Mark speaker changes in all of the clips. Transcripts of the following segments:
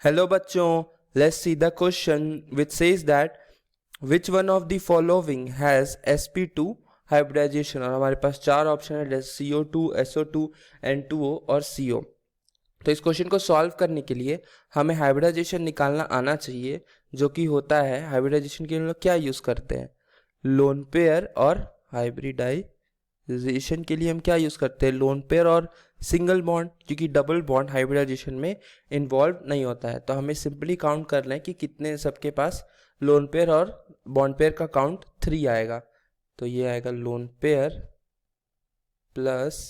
Speaker 1: Hello बच्चों, let's see the question which says that which one of the following has sp2 hybridization। और हमारे पास चार option है जैसे CO2, SO2, N2O और CO। तो इस क्वेश्चन को सॉल्व करने के लिए हमें हाइब्रिडाइजेशन निकालना आना चाहिए, जो कि होता है हाइब्रिडाइजेशन के लिए हम लोग क्या यूज़ करते हैं, लोन पेयर। और हाइब्रिडाइजेशन के लिए हम क्या यूज़ करते हैं, लोन पेयर और सिंगल बॉन्ड, क्योंकि डबल बॉन्ड हाइब्रिडाइजेशन में इन्वॉल्व नहीं होता है। तो हमें सिंपली काउंट कर लें कि कितने सबके पास लोन पेयर और बॉन्ड पेयर का काउंट 3 आएगा। तो ये आएगा lone pair plus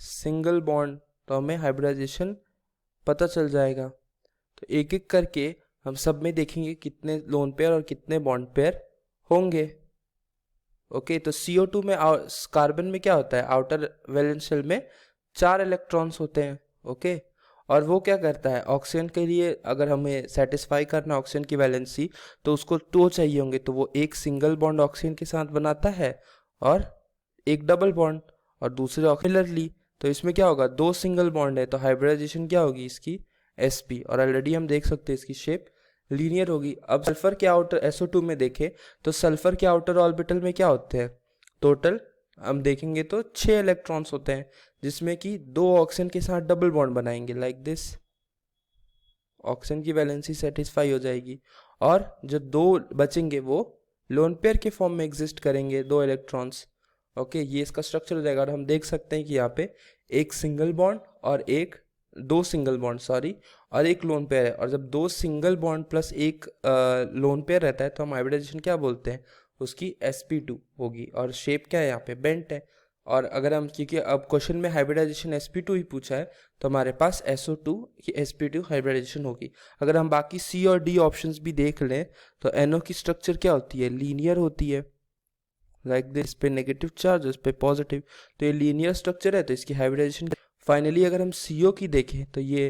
Speaker 1: single bond, तो हमें हाइब्रिडाइजेशन पता चल जाएगा। तो एक एक करके हम सब में देखेंगे कितने लोन पेयर और कितने बॉन्ड पेयर होंगे। ओके, तो CO2 में कार्बन में क्या होता है, आउटर वैलेंस शेल में 4 इलेक्ट्रॉन्स होते हैं। ओके, और वो क्या करता है, ऑक्सीजन के लिए अगर हमें सेटिस्फाई करना ऑक्सीजन की वैलेंसी, तो उसको 2 चाहिए होंगे। तो वो एक सिंगल बॉन्ड ऑक्सीजन के साथ बनाता है और एक डबल बॉन्ड, और दूसरे ऑक्सीजन। तो इसमें क्या होगा, 2 सिंगल बॉन्ड है, तो हाइब्रिडाइजेशन क्या होगी इसकी, sp। और ऑलरेडी हम देख सकते हैं इसकी शेप लीनियर होगी। अब सल्फर के आउटर SO2 में देखें तो सल्फर के आउटर ऑर्बिटल में क्या होते हैं, टोटल हम देखेंगे तो 6 इलेक्ट्रॉन्स होते हैं, जिसमें कि 2 ऑक्सीजन के साथ डबल बॉन्ड बनाएंगे लाइक दिस। ऑक्सीजन की वैलेंसी सेटिस्फाई हो जाएगी, और जो 2 बचेंगे वो लोन पेयर के फॉर्म में एग्जिस्ट करेंगे, 2 इलेक्ट्रॉन्स। ओके, ये इसका स्ट्रक्चर हो जाएगा। और हम देख सकते हैं कि यहाँ पे एक सिंगल बॉन्ड और एक 2 सिंगल बॉन्ड और एक लोन पेयर है। और जब 2 सिंगल बॉन्ड प्लस एक लोन पेयर रहता है तो हम हाइब्रिडाइजेशन क्या बोलते हैं, उसकी sp2 होगी। और शेप क्या है यहाँ पे, बेंट है। और अगर हम, क्योंकि अब क्वेश्चन में हाइब्रिडाइजेशन sp2 ही पूछा है, तो हमारे पास SO2 की sp2 हाइब्रिडाइजेशन होगी। अगर हम बाकी C और D ऑप्शंस भी देख लें तो NO की स्ट्रक्चर क्या होती है, लीनियर होती है लाइक दिस। इस पे नेगेटिव चार्ज, इस पे पॉजिटिव, तो ये लीनियर स्ट्रक्चर है, तो इसकी हाइब्रिडाइजेशन। फाइनली अगर हम CO की देखें तो ये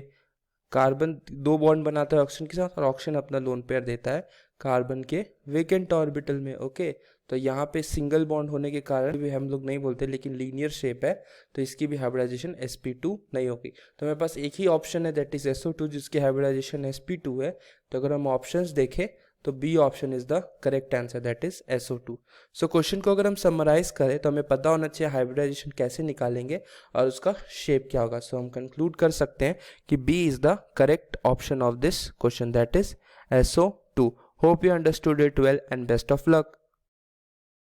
Speaker 1: कार्बन 2 बॉन्ड बनाता है ऑक्सीजन के साथ, और ऑक्सीजन अपना लोन पेयर देता है कार्बन के वेकेंट ऑर्बिटल में। ओके, तो यहाँ पे सिंगल बॉन्ड होने के कारण भी हम लोग नहीं बोलते, लेकिन लीनियर शेप है, तो इसकी भी हाइब्रिडाइजेशन sp2 नहीं होगी। तो मेरे पास एक ही ऑप्शन है, दैट इज SO2, जिसकी हाइब्रिडाइजेशन sp2 है। तो अगर हम ऑप्शंस देखें तो B option is the correct answer, that is SO2। So question को अगर हम समराइज करें तो हमें पता होना चाहिए हाइब्रिडाइजेशन कैसे निकालेंगे और उसका शेप क्या होगा। सो हम कंक्लूड कर सकते हैं कि B is the correct option of this question, that is SO2। Hope you understood it well and best of luck.